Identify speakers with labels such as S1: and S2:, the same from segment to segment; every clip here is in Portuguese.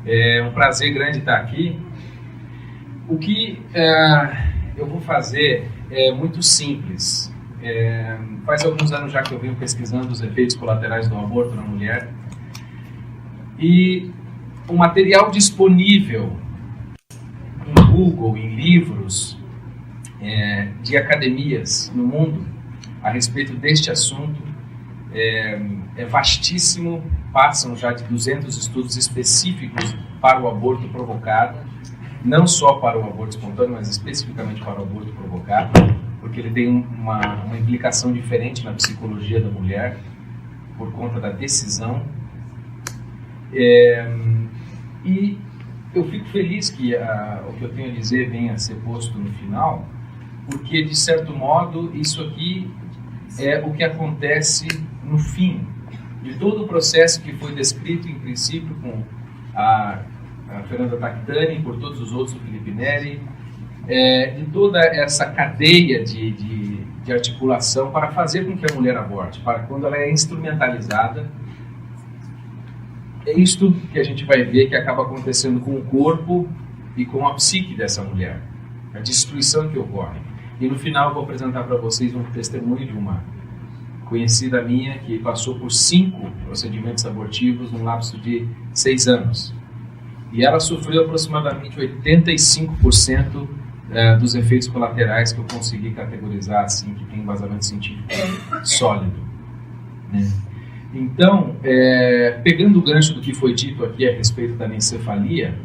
S1: É um prazer grande estar aqui. O que eu vou fazer é muito simples. Faz alguns anos já que eu venho pesquisando os efeitos colaterais do aborto na mulher. E o material disponível em Google, em livros, de academias no mundo a respeito deste assunto é vastíssimo. Passam já de 200 estudos específicos para o aborto provocado, não só para o aborto espontâneo, mas especificamente para o aborto provocado, porque ele tem uma implicação diferente na psicologia da mulher, por conta da decisão. E eu fico feliz que o que eu tenho a dizer venha a ser posto no final, porque, de certo modo, isso aqui é o que acontece no fim de todo o processo que foi descrito, em princípio, com a Fernanda Tacdani, por todos os outros, o Felipe Neri, de toda essa cadeia de articulação para fazer com que a mulher aborte, para quando ela é instrumentalizada. É isto que a gente vai ver que acaba acontecendo com o corpo e com a psique dessa mulher, a destruição que ocorre. E no final eu vou apresentar para vocês um testemunho de uma conhecida minha que passou por 5 procedimentos abortivos num lapso de 6 anos. E ela sofreu aproximadamente 85% dos efeitos colaterais que eu consegui categorizar, assim, que tem embasamento científico sólido, né? Então, pegando o gancho do que foi dito aqui a respeito da anencefalia,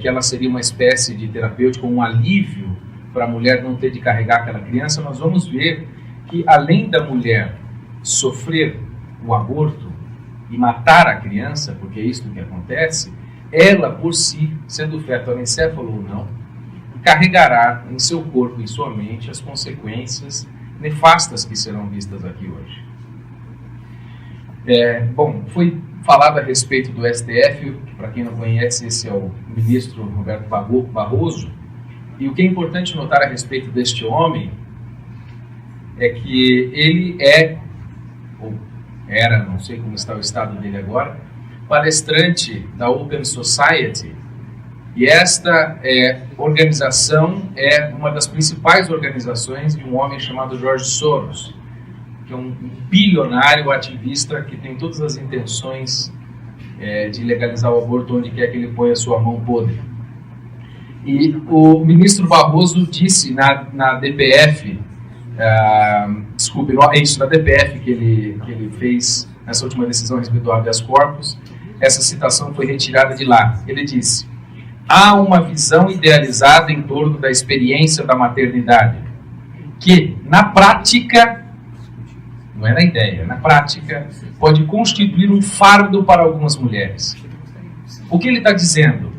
S1: que ela seria uma espécie de terapêutico, um alívio para a mulher não ter de carregar aquela criança, nós vamos ver que, além da mulher sofrer o aborto e matar a criança, porque é isso que acontece, ela, por si, sendo o feto anencéfalo ou não, carregará em seu corpo e em sua mente as consequências nefastas que serão vistas aqui hoje. Bom, foi falado a respeito do STF, para quem não conhece, esse é o ministro Roberto Barroso, e o que é importante notar a respeito deste homem é que ele ou era, não sei como está o estado dele agora, palestrante da Open Society, e esta organização é uma das principais organizações de um homem chamado George Soros, que é um bilionário ativista que tem todas as intenções de legalizar o aborto onde quer que ele ponha a sua mão podre. E o ministro Barroso disse na DPF, na DPF que ele fez nessa última decisão a respeito do habeas corpus, essa citação foi retirada de lá. Ele disse: há uma visão idealizada em torno da experiência da maternidade, que na prática, não é na ideia, na prática, pode constituir um fardo para algumas mulheres. O que ele está dizendo?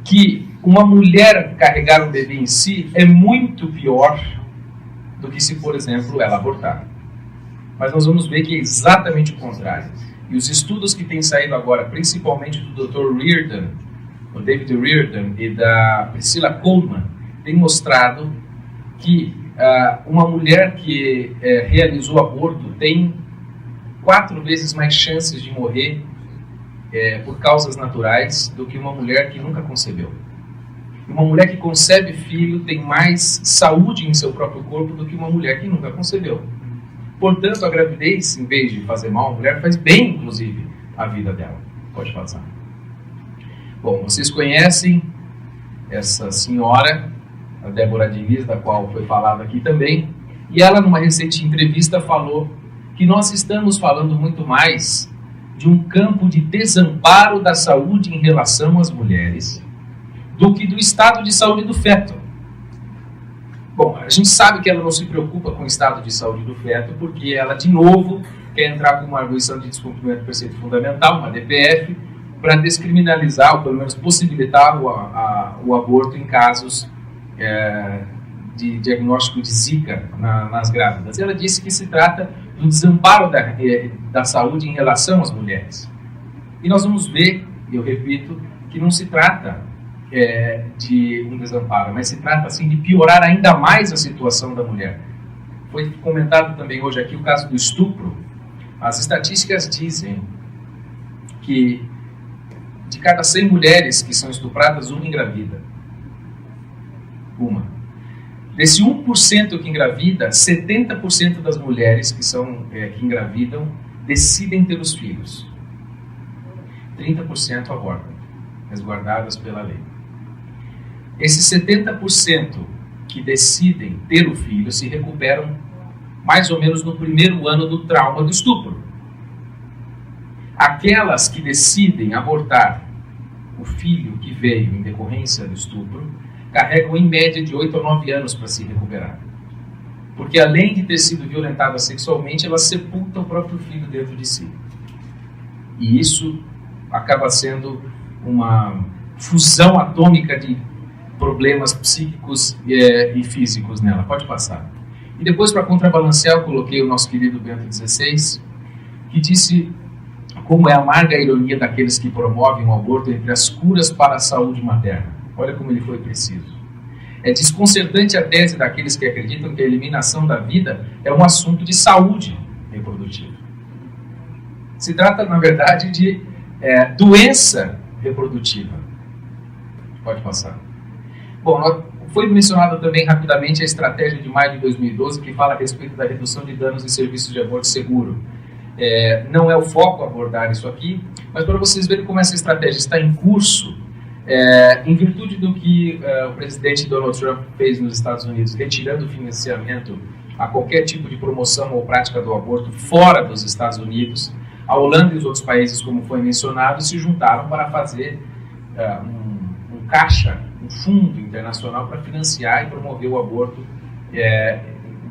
S1: Que uma mulher carregar um bebê em si é muito pior do que se, por exemplo, ela abortar. Mas nós vamos ver que é exatamente o contrário. E os estudos que têm saído agora, principalmente do Dr. Reardon, o David Reardon e da Priscilla Coleman, têm mostrado que uma mulher que realizou aborto tem 4 vezes mais chances de morrer por causas naturais do que uma mulher que nunca concebeu. Uma mulher que concebe filho tem mais saúde em seu próprio corpo do que uma mulher que nunca concebeu. Portanto, a gravidez, em vez de fazer mal à mulher, faz bem, inclusive, à vida dela. Pode passar. Bom, vocês conhecem essa senhora, a Débora Diniz, da qual foi falado aqui também, e ela, numa recente entrevista, falou que nós estamos falando muito mais de um campo de desamparo da saúde em relação às mulheres do que do estado de saúde do feto. Bom, a gente sabe que ela não se preocupa com o estado de saúde do feto, porque ela, de novo, quer entrar com uma arguição de descumprimento do preceito fundamental, uma DPF, para descriminalizar, ou pelo menos possibilitar o aborto em casos de diagnóstico de Zika nas grávidas. Ela disse que se trata do desamparo da saúde em relação às mulheres. E nós vamos ver, eu repito, que não se trata de um desamparo, mas se trata assim de piorar ainda mais a situação da mulher. Foi comentado também hoje aqui o caso do estupro. As estatísticas dizem que de cada 100 mulheres que são estupradas, uma engravida. Uma. Desse 1% que engravida, 70% das mulheres que engravidam decidem ter os filhos. 30% abortam, resguardadas pela lei. Esses 70% que decidem ter o filho se recuperam mais ou menos no primeiro ano do trauma do estupro. Aquelas que decidem abortar o filho que veio em decorrência do estupro carregam em média de 8 a 9 anos para se recuperar. Porque além de ter sido violentada sexualmente, ela sepulta o próprio filho dentro de si. E isso acaba sendo uma fusão atômica de problemas psíquicos e físicos nela. Pode passar. E depois, para contrabalancear, eu coloquei o nosso querido Bento XVI, que disse como é amarga a ironia daqueles que promovem o aborto entre as curas para a saúde materna. Olha como ele foi preciso. É desconcertante a tese daqueles que acreditam que a eliminação da vida é um assunto de saúde reprodutiva. Se trata, na verdade, de doença reprodutiva. Pode passar. Bom, foi mencionada também rapidamente a estratégia de maio de 2012, que fala a respeito da redução de danos em serviços de aborto seguro. Não é o foco abordar isso aqui, mas para vocês verem como essa estratégia está em curso, em virtude do que o presidente Donald Trump fez nos Estados Unidos, retirando o financiamento a qualquer tipo de promoção ou prática do aborto fora dos Estados Unidos, a Holanda e os outros países, como foi mencionado, se juntaram para fazer um caixa, um fundo internacional para financiar e promover o aborto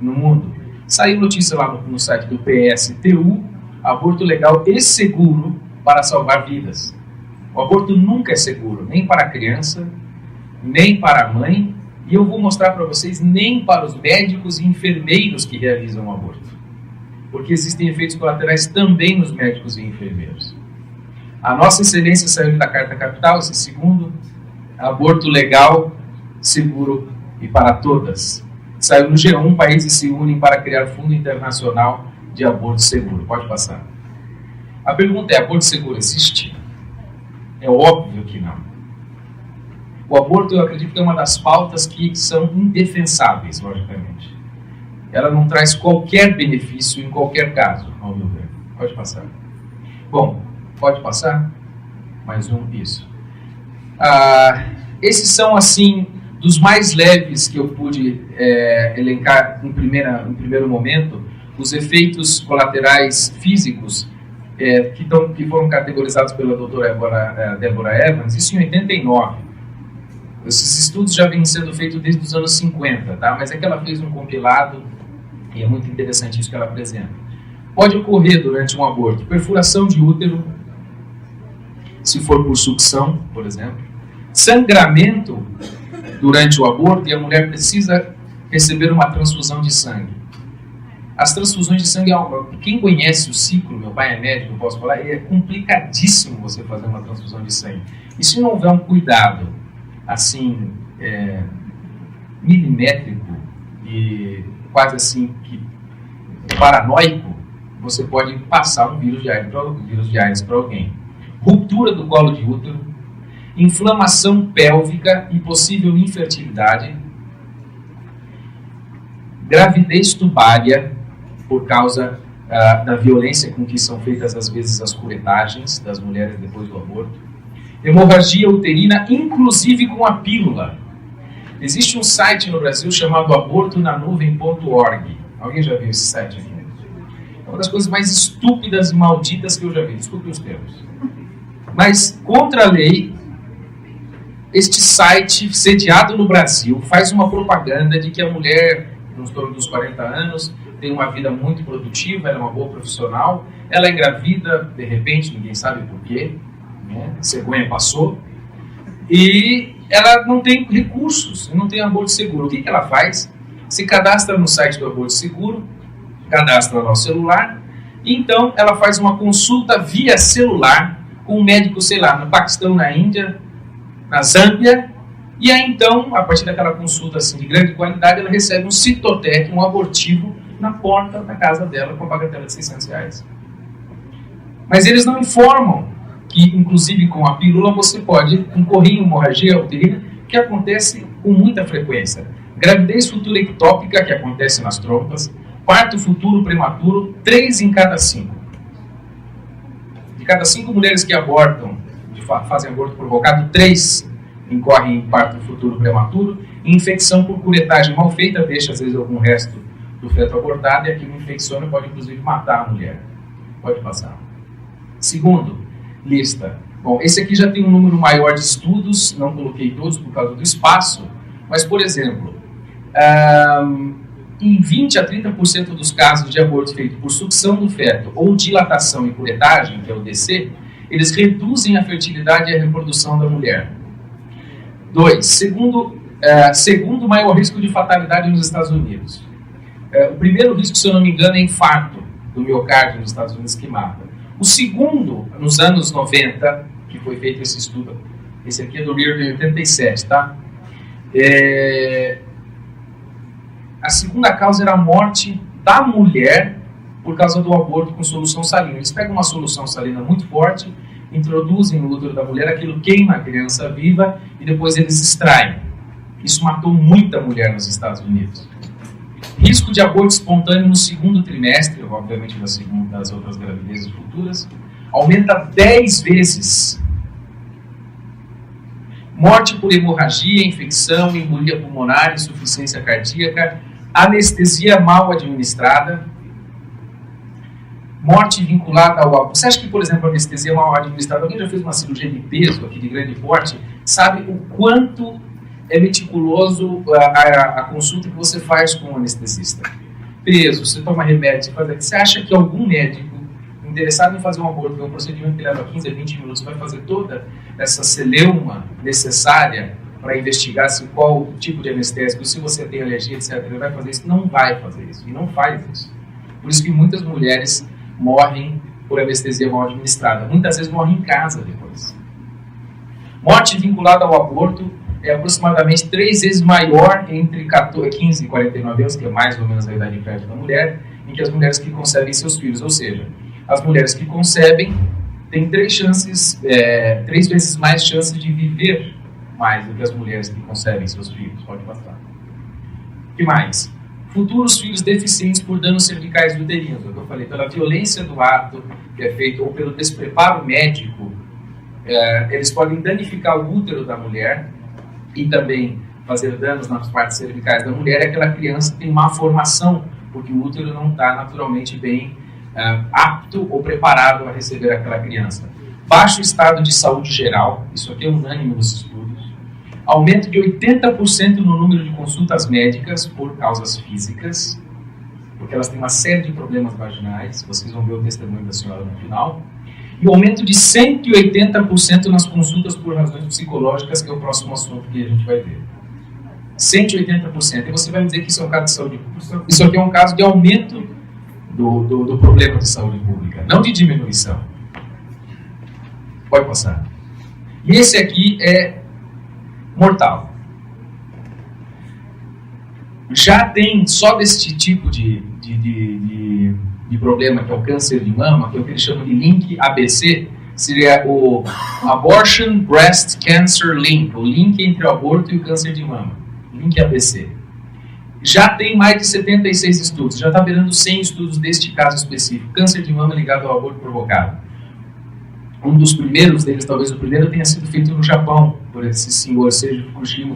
S1: no mundo. Saiu notícia lá no site do PSTU, aborto legal e seguro para salvar vidas. O aborto nunca é seguro, nem para a criança, nem para a mãe, e eu vou mostrar para vocês, nem para os médicos e enfermeiros que realizam o aborto. Porque existem efeitos colaterais também nos médicos e enfermeiros. A Nossa Excelência saiu da Carta Capital, esse segundo, aborto legal, seguro e para todas. Saiu no G1, países se unem para criar Fundo Internacional de Aborto Seguro. Pode passar. A pergunta é, aborto seguro existe? É óbvio que não. O aborto, eu acredito que é uma das pautas que são indefensáveis, logicamente. Ela não traz qualquer benefício em qualquer caso, ao meu ver. Pode passar. Bom, pode passar? Mais um, isso. Esses são, assim, dos mais leves que eu pude elencar em primeiro momento, os efeitos colaterais físicos que foram categorizados pela doutora Deborah Evans, isso em 89. Esses estudos já vêm sendo feitos desde os anos 50, tá? Mas é que ela fez um compilado e é muito interessante isso que ela apresenta. Pode ocorrer durante um aborto perfuração de útero, se for por sucção, por exemplo, sangramento durante o aborto e a mulher precisa receber uma transfusão de sangue. As transfusões de sangue, quem conhece o ciclo, meu pai é médico, eu posso falar, é complicadíssimo você fazer uma transfusão de sangue. E se não houver um cuidado, assim, milimétrico e quase assim, paranoico, você pode passar um vírus de AIDS para alguém. Ruptura do colo de útero, inflamação pélvica e possível infertilidade, gravidez tubária, por causa da violência com que são feitas, às vezes, as curetagens das mulheres depois do aborto. Hemorragia uterina, inclusive com a pílula. Existe um site no Brasil chamado abortonanuvem.org. Alguém já viu esse site aqui? É uma das coisas mais estúpidas e malditas que eu já vi. Desculpe os termos. Mas, contra a lei, este site, sediado no Brasil, faz uma propaganda de que a mulher, nos torno dos 40 anos, tem uma vida muito produtiva, ela é uma boa profissional, ela é engravida, de repente, ninguém sabe por quê, né? Cegonha passou, e ela não tem recursos, não tem aborto seguro. O que ela faz? Se cadastra no site do aborto seguro, cadastra lá o celular, e então ela faz uma consulta via celular com um médico, sei lá, no Paquistão, na Índia, na Zâmbia, e aí então, a partir daquela consulta assim, de grande qualidade, ela recebe um Citotec, um abortivo, na porta da casa dela com a bagatela de R$600. Mas eles não informam que, inclusive com a pílula, você pode incorrer em hemorragia uterina, que acontece com muita frequência. Gravidez futura ectópica, que acontece nas trompas. Parto futuro prematuro, 3 em cada 5. De cada 5 mulheres que abortam, fazem aborto provocado, 3 incorrem em parto futuro prematuro. E infecção por curetagem mal feita deixa, às vezes, algum resto do feto abortado, e aquilo infecciona, pode inclusive matar a mulher. Pode passar. Segundo, lista. Bom, esse aqui já tem um número maior de estudos, não coloquei todos por causa do espaço, mas, por exemplo, em 20 a 30% dos casos de aborto feito por sucção do feto ou dilatação e curetagem, que é o DC, eles reduzem a fertilidade e a reprodução da mulher. 2. Segundo maior risco de fatalidade nos Estados Unidos. O primeiro risco, se eu não me engano, é infarto do miocárdio nos Estados Unidos, que mata. O segundo, nos anos 90, que foi feito esse estudo, esse aqui é do Rear de 87, tá? A segunda causa era a morte da mulher por causa do aborto com solução salina. Eles pegam uma solução salina muito forte, introduzem no útero da mulher, aquilo queima a criança viva e depois eles extraem. Isso matou muita mulher nos Estados Unidos. Risco de aborto espontâneo no segundo trimestre, obviamente das outras gravidezes futuras, aumenta 10 vezes. Morte por hemorragia, infecção, embolia pulmonar, insuficiência cardíaca, anestesia mal administrada, morte vinculada ao aborto. Você acha que, por exemplo, a anestesia mal administrada, alguém já fez uma cirurgia de peso aqui de grande porte, sabe o quanto é meticuloso a consulta que você faz com o anestesista? Peso, você toma remédio, você acha que algum médico interessado em fazer um aborto, que é um procedimento que leva 15 a 20 minutos, vai fazer toda essa celeuma necessária para investigar qual tipo de anestésico, se você tem alergia, etc., ele vai fazer isso? Não vai fazer isso, e não faz isso. Por isso que muitas mulheres morrem por anestesia mal administrada. Muitas vezes morrem em casa depois. Morte vinculada ao aborto é aproximadamente 3 vezes maior entre 15 e 49 anos, que é mais ou menos a idade fértil da mulher, em que as mulheres que concebem seus filhos. Ou seja, as mulheres que concebem têm 3 vezes mais chances de viver mais do que as mulheres que concebem seus filhos. Pode passar. O que mais? Futuros filhos deficientes por danos cervicais uterinos. É o que eu falei, pela violência do ato que é feito ou pelo despreparo médico, eles podem danificar o útero da mulher e também fazer danos nas partes cervicais da mulher. E aquela criança tem má formação, porque o útero não está naturalmente bem apto ou preparado a receber aquela criança. Baixo estado de saúde geral, isso aqui é unânime nos estudos. Aumento de 80% no número de consultas médicas por causas físicas, porque elas têm uma série de problemas vaginais, vocês vão ver o testemunho da senhora no final. E aumento de 180% nas consultas por razões psicológicas, que é o próximo assunto que a gente vai ver. 180%. E você vai me dizer que isso é um caso de saúde pública. Isso aqui é um caso de aumento do problema de saúde pública, não de diminuição. Pode passar. E esse aqui é mortal. Já tem só deste tipo de problema, que é o câncer de mama, que é o que eles chamam de link ABC, seria o Abortion Breast Cancer Link, o link entre o aborto e o câncer de mama, link ABC. Já tem mais de 76 estudos, já está beirando 100 estudos deste caso específico, câncer de mama ligado ao aborto provocado. Um dos primeiros deles, talvez o primeiro, tenha sido feito no Japão, por esse senhor Seiji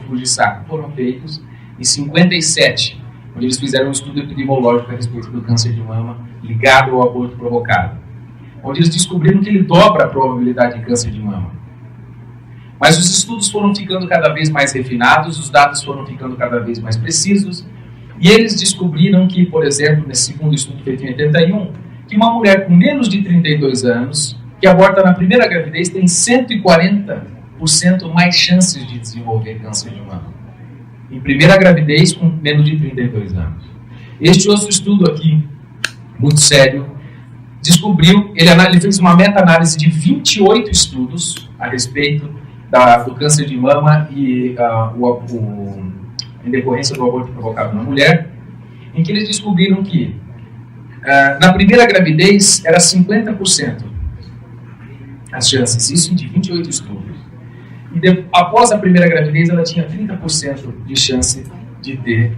S1: Fujisaki. Foram feitos em 57, onde eles fizeram um estudo epidemiológico a respeito do câncer de mama ligado ao aborto provocado, onde eles descobriram que ele dobra a probabilidade de câncer de mama. Mas os estudos foram ficando cada vez mais refinados, os dados foram ficando cada vez mais precisos, e eles descobriram que, por exemplo, nesse segundo estudo feito em 81, que uma mulher com menos de 32 anos, que aborta na primeira gravidez, tem 140% mais chances de desenvolver câncer de mama. Em primeira gravidez, com menos de 32 anos. Este outro estudo aqui, muito sério, descobriu, ele fez uma meta-análise de 28 estudos a respeito do câncer de mama e em decorrência do aborto provocado na mulher, em que eles descobriram que na primeira gravidez era 50%. as chances, isso de 28 estudos. E após a primeira gravidez, ela tinha 30% de chance de ter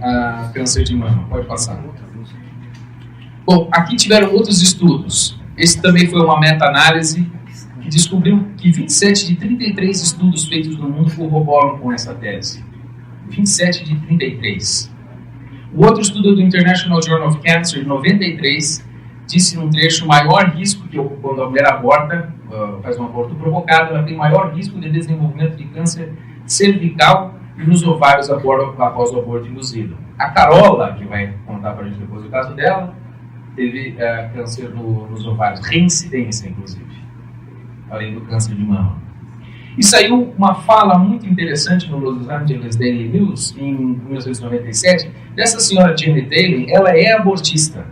S1: câncer de mama. Pode passar. Bom, aqui tiveram outros estudos. Esse também foi uma meta-análise que descobriu que 27 de 33 estudos feitos no mundo corroboram com essa tese. 27 de 33. O outro estudo do International Journal of Cancer, de 93, disse num trecho: maior risco que quando a mulher aborta, faz um aborto provocado, ela tem maior risco de desenvolvimento de câncer cervical e nos ovários após o aborto induzido. A Carola, que vai contar para a gente depois o caso dela, teve câncer nos ovários, reincidência inclusive, além do câncer de mama. E saiu uma fala muito interessante no Los Angeles Daily News, em 1997, dessa senhora Janet Taylor. Ela é abortista,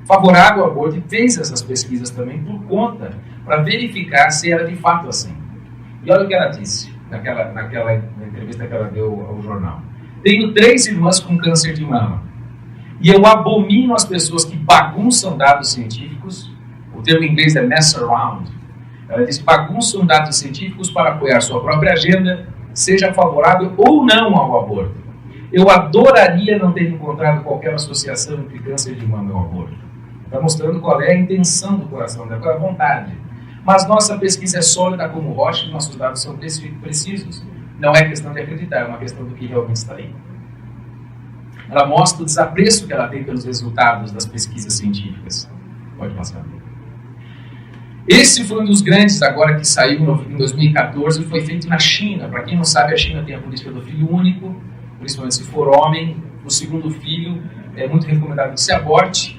S1: favorável ao aborto, e fez essas pesquisas também por conta, para verificar se era de fato assim. E olha o que ela disse, naquela entrevista que ela deu ao jornal. Tenho 3 irmãs com câncer de mama, e eu abomino as pessoas que bagunçam dados científicos. O termo em inglês é mess around. Ela diz: bagunçam dados científicos para apoiar sua própria agenda, seja favorável ou não ao aborto. Eu adoraria não ter encontrado qualquer associação entre câncer de mama e o aborto. Está mostrando qual é a intenção do coração dela, qual é a vontade. Mas nossa pesquisa é sólida como rocha e nossos dados são precisos. Não é questão de acreditar, é uma questão do que realmente está aí. Ela mostra o desapreço que ela tem pelos resultados das pesquisas científicas. Pode passar. Esse foi um dos grandes agora que saiu em 2014 e foi feito na China. Para quem não sabe, a China tem a política do filho único, principalmente se for homem. O segundo filho é muito recomendado que se aborte.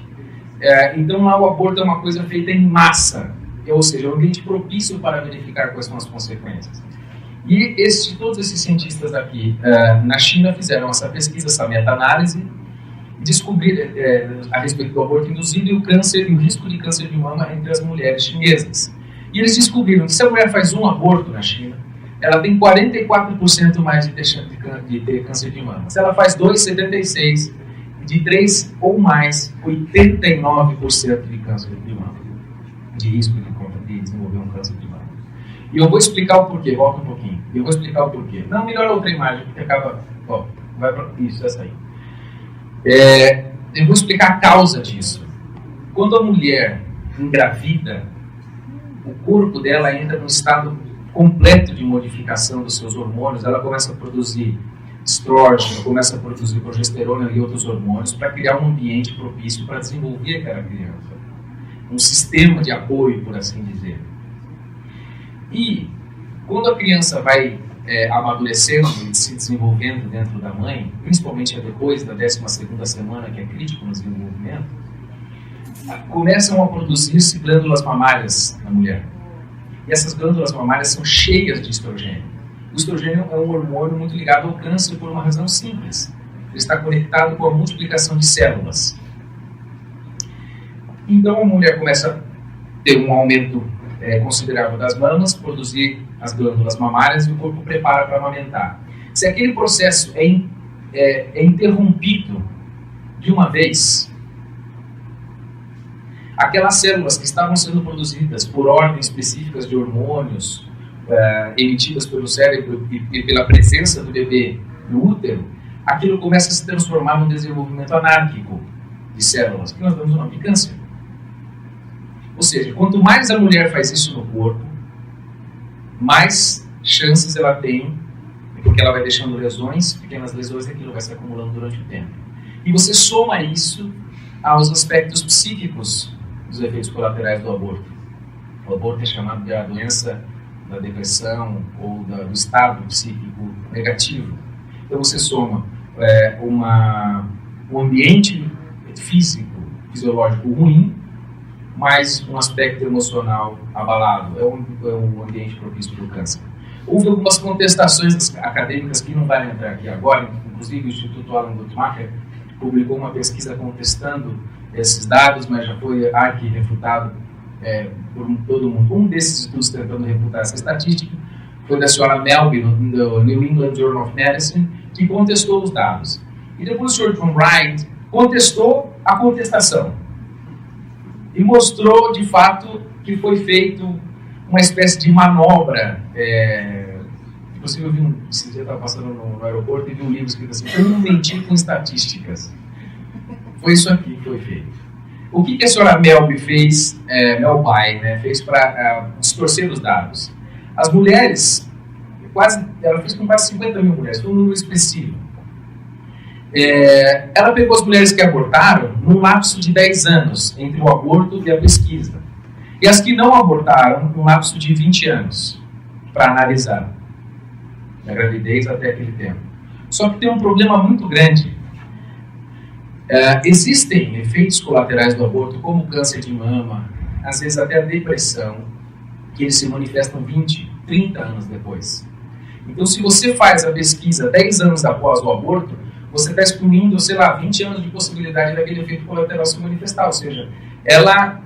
S1: Então lá o aborto é uma coisa feita em massa, ou seja, é um ambiente propício para verificar quais são as consequências. E todos esses cientistas aqui na China fizeram essa pesquisa, essa meta-análise, e descobriram a respeito do aborto induzido e o câncer e o risco de câncer de mama entre as mulheres chinesas. E eles descobriram que se a mulher faz um aborto na China, ela tem 44% mais de ter câncer de mama. Se ela faz 2, 76%. De 3 ou mais, 89% de câncer de mama, de risco de desenvolver um câncer de mama. E eu vou explicar o porquê, volta um pouquinho. Eu vou explicar o porquê. Não, melhor outra imagem, porque acaba... vai para isso, essa aí. Eu vou explicar a causa disso. Quando a mulher engravida, o corpo dela entra num estado completo de modificação dos seus hormônios, ela começa a produzir estrógeno, começa a produzir progesterona e outros hormônios para criar um ambiente propício para desenvolver aquela criança. Um sistema de apoio, por assim dizer. E quando a criança vai amadurecendo e se desenvolvendo dentro da mãe, principalmente depois da 12ª semana, que é crítico no desenvolvimento, começam a produzir-se glândulas mamárias na mulher. E essas glândulas mamárias são cheias de estrogênio. O estrogênio é um hormônio muito ligado ao câncer por uma razão simples. Ele está conectado com a multiplicação de células. Então a mulher começa a ter um aumento considerável das mamas, produzir as glândulas mamárias e o corpo prepara para amamentar. Se aquele processo é interrompido de uma vez, aquelas células que estavam sendo produzidas por ordens específicas de hormônios, emitidas pelo cérebro e pela presença do bebê no útero, aquilo começa a se transformar num desenvolvimento anárquico de células, que nós damos o nome de câncer. Ou seja, quanto mais a mulher faz isso no corpo, mais chances ela tem, porque ela vai deixando lesões, pequenas lesões, e aquilo vai se acumulando durante o tempo. E você soma isso aos aspectos psíquicos dos efeitos colaterais do aborto. O aborto é chamado de a doença da depressão ou do estado psíquico negativo. Então você soma um ambiente físico, fisiológico ruim, mais um aspecto emocional abalado. É um ambiente propício para o câncer. Houve algumas contestações acadêmicas que não vai entrar aqui agora, inclusive o Instituto Alan Guttmacher publicou uma pesquisa contestando esses dados, mas já foi arqui-refutado por todo mundo. Um desses estudos tentando refutar essa estatística foi da senhora Melby, no New England Journal of Medicine, que contestou os dados. E depois o Sr. John Wright contestou a contestação e mostrou, de fato, que foi feito uma espécie de manobra. Inclusive, eu vi esse dia eu estava passando no aeroporto e vi um livro escrito assim: Como mentir com estatísticas. Foi isso aqui que foi feito. O que a senhora Melby fez, Melby, né, fez para distorcer os dados? As mulheres, ela fez com quase 50 mil mulheres, foi um número expressivo. Ela pegou as mulheres que abortaram num lapso de 10 anos, entre o aborto e a pesquisa. E as que não abortaram, num lapso de 20 anos, para analisar a gravidez até aquele tempo. Só que tem um problema muito grande. Existem efeitos colaterais do aborto, como câncer de mama, às vezes até a depressão, que eles se manifestam 20, 30 anos depois. Então, se você faz a pesquisa 10 anos após o aborto, você está excluindo, sei lá, 20 anos de possibilidade daquele efeito colateral se manifestar. Ou seja, ela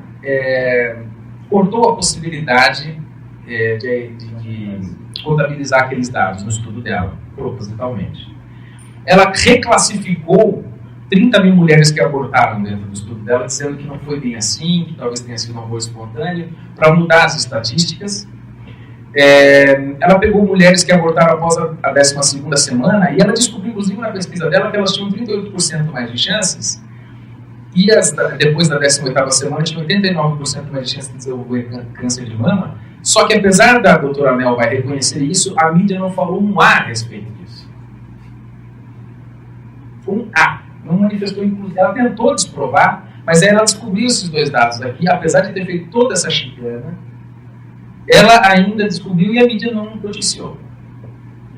S1: cortou a possibilidade de contabilizar aqueles dados no estudo dela, propositalmente. Ela reclassificou 30 mil mulheres que abortaram dentro do estudo dela, dizendo que não foi bem assim, que talvez tenha sido um aborto espontâneo, para mudar as estatísticas. Ela pegou mulheres que abortaram após a 12ª semana e ela descobriu, inclusive na pesquisa dela, que elas tinham 38% mais de chances e depois da 18ª semana tinham 89% mais de chances de desenvolver câncer de mama. Só que apesar da doutora Mel vai reconhecer isso, a mídia não falou um A a respeito disso. Foi um A. Não manifestou, inclusive. Ela tentou desprovar, mas aí ela descobriu esses dois dados aqui, apesar de ter feito toda essa chicana, ela ainda descobriu e a mídia não noticiou.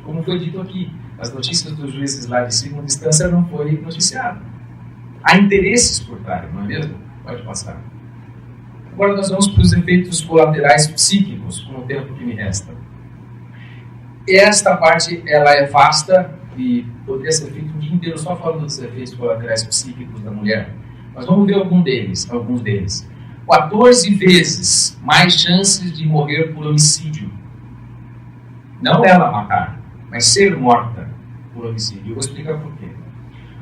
S1: Como foi dito aqui, as notícias dos juízes lá de segunda instância não foi noticiado. Há interesses por trás, não é mesmo? Pode passar. Agora nós vamos para os efeitos colaterais psíquicos, com o tempo que me resta. Esta parte, ela é vasta e poderia ser feito um dia inteiro só falando dos efeitos colaterais psíquicos da mulher. Mas vamos ver alguns deles. 14 vezes mais chances de morrer por homicídio. Não ela matar, mas ser morta por homicídio. Eu vou explicar por quê.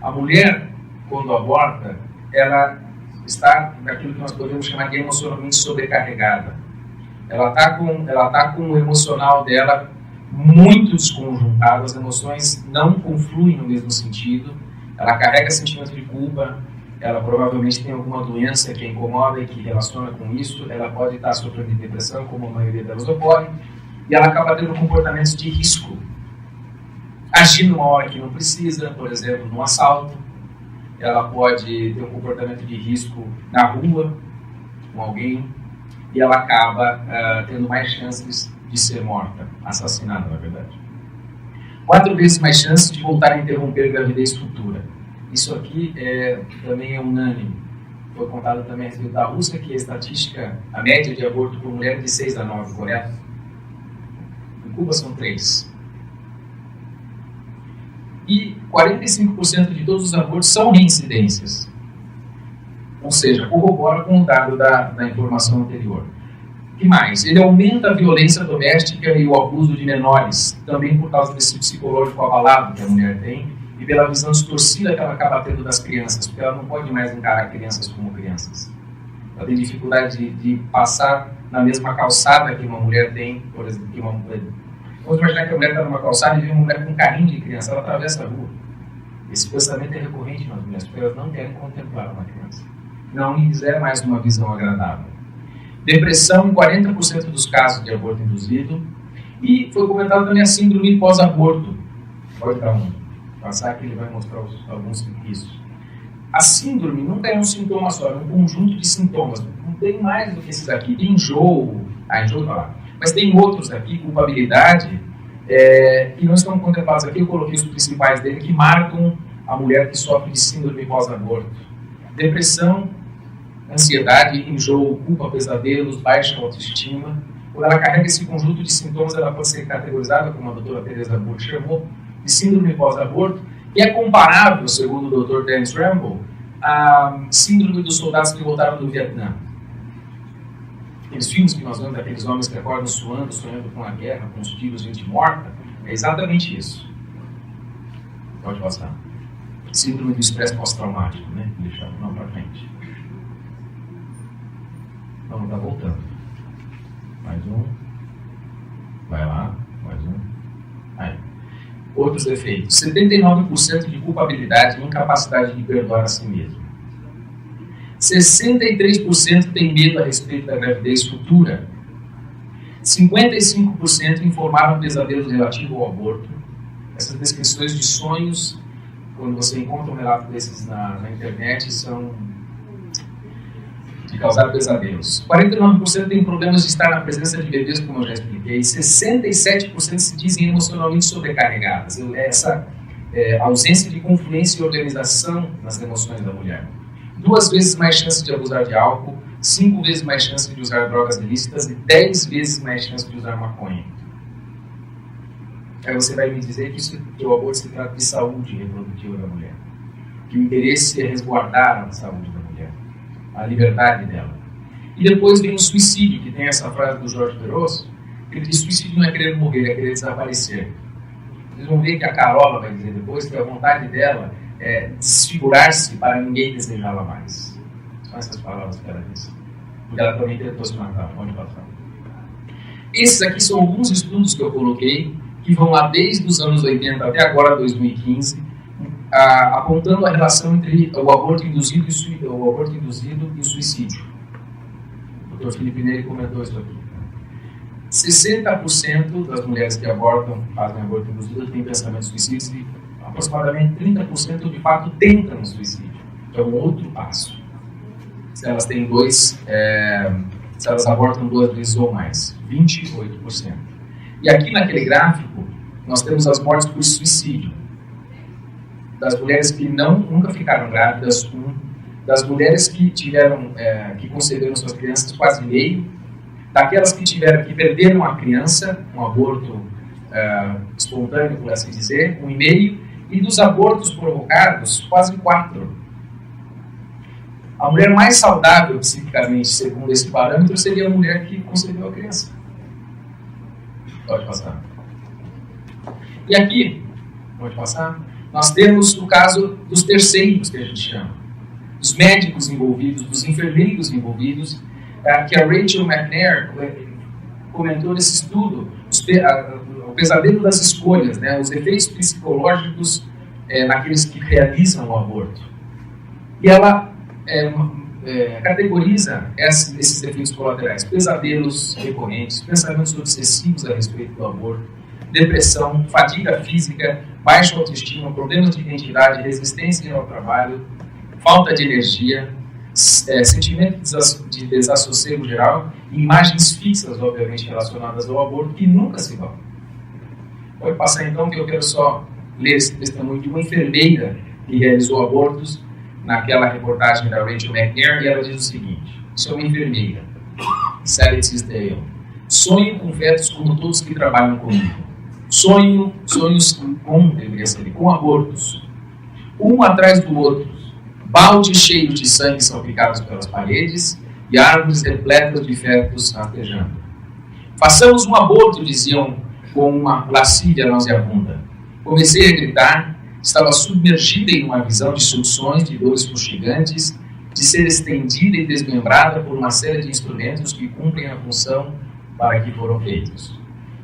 S1: A mulher, quando aborta, ela está naquilo que nós podemos chamar de emocionalmente sobrecarregada. Ela está com o emocional dela muito desconjuntado, as emoções não confluem no mesmo sentido, ela carrega sentimento de culpa, ela provavelmente tem alguma doença que a incomoda e que relaciona com isso, ela pode estar sofrendo de depressão, como a maioria delas ocorre, e ela acaba tendo comportamentos de risco, agindo numa hora que não precisa, por exemplo, num assalto. Ela pode ter um comportamento de risco na rua, com alguém, e ela acaba tendo mais chances de ser morta, assassinada, na verdade. 4 vezes mais chances de voltar a interromper a gravidez futura. Isso aqui também é unânime. Foi contado também a respeito da Rússia, que a estatística, a média de aborto por mulher é de 6 a 9, correto? Em Cuba são 3. E 45% de todos os abortos são reincidências. Ou seja, corrobora com o dado da informação anterior. O que mais? Ele aumenta a violência doméstica e o abuso de menores, também por causa desse psicológico abalado que a mulher tem e pela visão distorcida que ela acaba tendo das crianças, porque ela não pode mais encarar crianças como crianças. Ela tem dificuldade de passar na mesma calçada que uma mulher tem, por exemplo, que uma mulher. Vamos imaginar que a mulher está numa calçada e vê uma mulher com carrinho de criança, ela atravessa a rua. Esse pensamento é recorrente nas mulheres, porque elas não querem contemplar uma criança. Não lhes é mais uma visão agradável. Depressão em 40% dos casos de aborto induzido. E foi comentado também a síndrome pós-aborto. Pode dar passar que ele vai mostrar alguns isso. A síndrome não tem um sintoma só, é um conjunto de sintomas. Não tem mais do que esses aqui. Tem enjoo, enjoo tá lá. Mas tem outros aqui, culpabilidade, que não estão contemplados aqui. Eu coloquei os principais dele que marcam a mulher que sofre de síndrome pós-aborto. Depressão, ansiedade, enjoo, culpa, pesadelos, baixa autoestima. Quando ela carrega esse conjunto de sintomas, ela pode ser categorizada, como a doutora Teresa Burke chamou, de síndrome pós-aborto, e é comparável, segundo o Dr. Dennis Rambo, à síndrome dos soldados que voltaram do Vietnã. Aqueles filmes que nós vemos daqueles homens que acordam suando, sonhando com a guerra, com os tiros, gente morta, é exatamente isso. Pode passar. Síndrome do estresse pós-traumático, né? Deixa não para frente. Vamos estar voltando. Mais um. Vai lá. Mais um. Aí. Outros efeitos. 79% de culpabilidade e incapacidade de perdoar a si mesmo. 63% tem medo a respeito da gravidez futura. 55% informaram pesadelos relativos ao aborto. Essas descrições de sonhos, quando você encontra um relato desses na internet, são de causar pesadelos. 49% tem problemas de estar na presença de bebês, como eu já expliquei. 67% se dizem emocionalmente sobrecarregadas. Essa ausência de confluência e organização nas emoções da mulher. 2 vezes mais chance de abusar de álcool, 5 vezes mais chance de usar drogas ilícitas e 10 vezes mais chance de usar maconha. Aí você vai me dizer que o aborto se trata de saúde reprodutiva da mulher. Que o interesse é resguardar a saúde da mulher, a liberdade dela. E depois vem o suicídio, que tem essa frase do Jorge Perosso, que ele diz: suicídio não é querer morrer, é querer desaparecer. Vocês vão ver que a Carola vai dizer depois que a vontade dela é desfigurar-se para ninguém desejá-la mais. São essas palavras que ela diz. Porque ela também tentou se matar. Pode passar. Esses aqui são alguns estudos que eu coloquei, que vão lá desde os anos 80 até agora, 2015, apontando a relação entre o aborto induzido e o suicídio. O Dr. Felipe Neri comentou isso aqui. 60% das mulheres que fazem aborto induzido têm pensamentos suicidas e aproximadamente 30% de fato tentam o suicídio. É um outro passo. Se elas têm se elas abortam 2 vezes ou mais, 28%. E aqui naquele gráfico, nós temos as mortes por suicídio. Das mulheres que nunca ficaram grávidas, das mulheres que que conceberam suas crianças, quase meio, daquelas que perderam a criança, um aborto espontâneo, por assim dizer, 1,5%, e dos abortos provocados, quase 4%. A mulher mais saudável psiquicamente, segundo esse parâmetro, seria a mulher que concebeu a criança. Pode passar. E aqui, pode passar, nós temos o caso dos terceiros, que a gente chama. Dos médicos envolvidos, dos enfermeiros envolvidos, que a Rachel McNair comentou nesse estudo, o pesadelo das escolhas, né, os efeitos psicológicos naqueles que realizam o aborto. E ela categoriza esses efeitos colaterais: pesadelos recorrentes, pensamentos obsessivos a respeito do aborto, depressão, fadiga física, baixa autoestima, problemas de identidade, resistência ao trabalho, falta de energia, sentimento de desassossego geral, imagens fixas, obviamente, relacionadas ao aborto, que nunca se vão. Pode passar então, que eu quero só ler esse testemunho de uma enfermeira que realizou abortos naquela reportagem da Rachel McNair, e ela diz o seguinte: sou uma enfermeira, Sally Tisdale. Sonho com fetos como todos que trabalham comigo. Sonhos com abortos, um atrás do outro, baldes cheios de sangue salpicados pelas paredes e árvores repletas de fetos rastejando. Façamos um aborto, diziam com uma lascívia nauseabunda. Comecei a gritar, estava submergida em uma visão de sucções, de dores fustigantes, de ser estendida e desmembrada por uma série de instrumentos que cumprem a função para que foram feitos.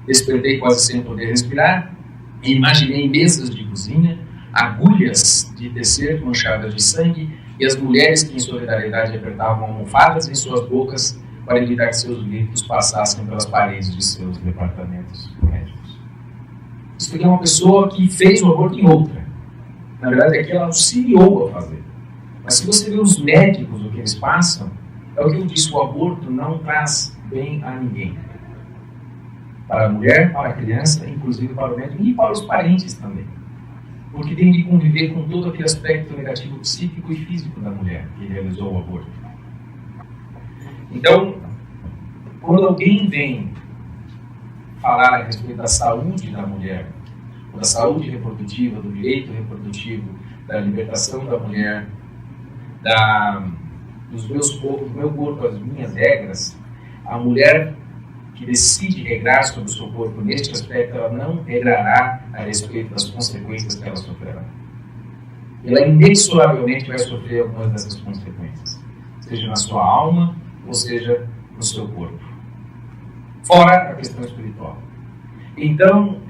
S1: Despertei quase sem poder respirar e imaginei mesas de cozinha, agulhas de tecer manchadas de sangue e as mulheres que em solidariedade apertavam almofadas em suas bocas para evitar que seus gritos passassem pelas paredes de seus departamentos médicos. Isso aqui é uma pessoa que fez o aborto em outra. Na verdade, é que ela auxiliou a fazer. Mas se você vê os médicos, o que eles passam, é o que eu disse: o aborto não traz bem a ninguém. Para a mulher, para a criança, inclusive para o médico e para os parentes também. Porque tem de conviver com todo aquele aspecto negativo psíquico e físico da mulher que realizou o aborto. Então, quando alguém vem falar a respeito da saúde da mulher, da saúde reprodutiva, do direito reprodutivo, da libertação da mulher, do meu corpo, as minhas regras, a mulher que decide regrar sobre o seu corpo neste aspecto, ela não regrará a respeito das consequências que ela sofrerá. Ela inexoravelmente vai sofrer algumas dessas consequências, seja na sua alma ou seja no seu corpo. fora a questão espiritual. Então,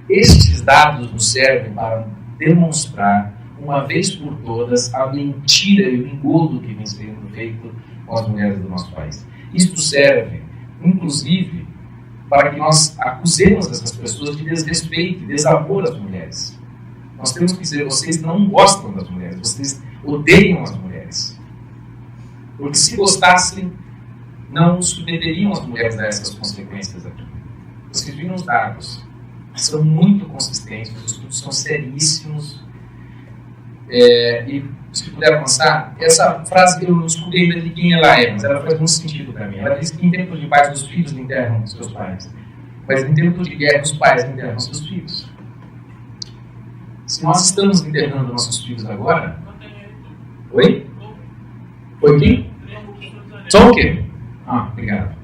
S1: estes dados nos servem para demonstrar, uma vez por todas, a mentira e o engodo que vem sendo feito com as mulheres do nosso país. Isto serve, inclusive, para que nós acusemos essas pessoas de desrespeito e desamor às mulheres. Nós temos que dizer, vocês não gostam das mulheres, vocês odeiam as mulheres. Porque se gostassem, não submeteriam as mulheres a essas consequências aqui. Vocês viram os dados, são muito consistentes, os estudos são seríssimos. E se puder avançar, essa frase eu não descobri ainda de quem ela é, mas ela faz muito sentido para mim. Ela diz que em tempos de paz os filhos enterram seus pais, mas em tempos de guerra os pais enterram seus filhos. Se nós estamos enterrando nossos filhos agora... Oi? Foi quem? Tolkien. Obrigado.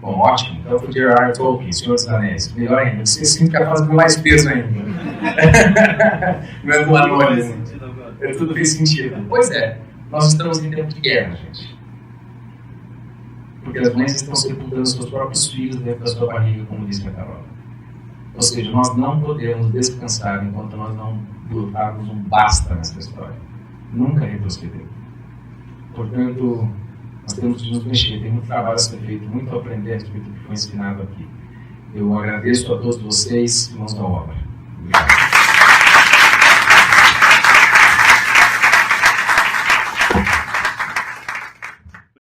S1: Bom, ótimo. Então foi J.R.R. Tolkien, Senhor dos Anéis. Melhor ainda. Você sempre fica fazendo mais peso ainda. Não é do anônimo. Tudo fez sentido. Pois é. Nós estamos em tempo de guerra, gente. Porque as mães estão sepultando seus próprios filhos dentro da sua barriga, como disse a Carol. Ou seja, nós não podemos descansar enquanto nós não lutarmos um basta nessa história. Nunca retroceder. Portanto, nós temos que nos mexer. Tem muito trabalho a ser feito, muito a aprender a respeito do que foi ensinado aqui. Eu agradeço a todos vocês, irmãos da obra.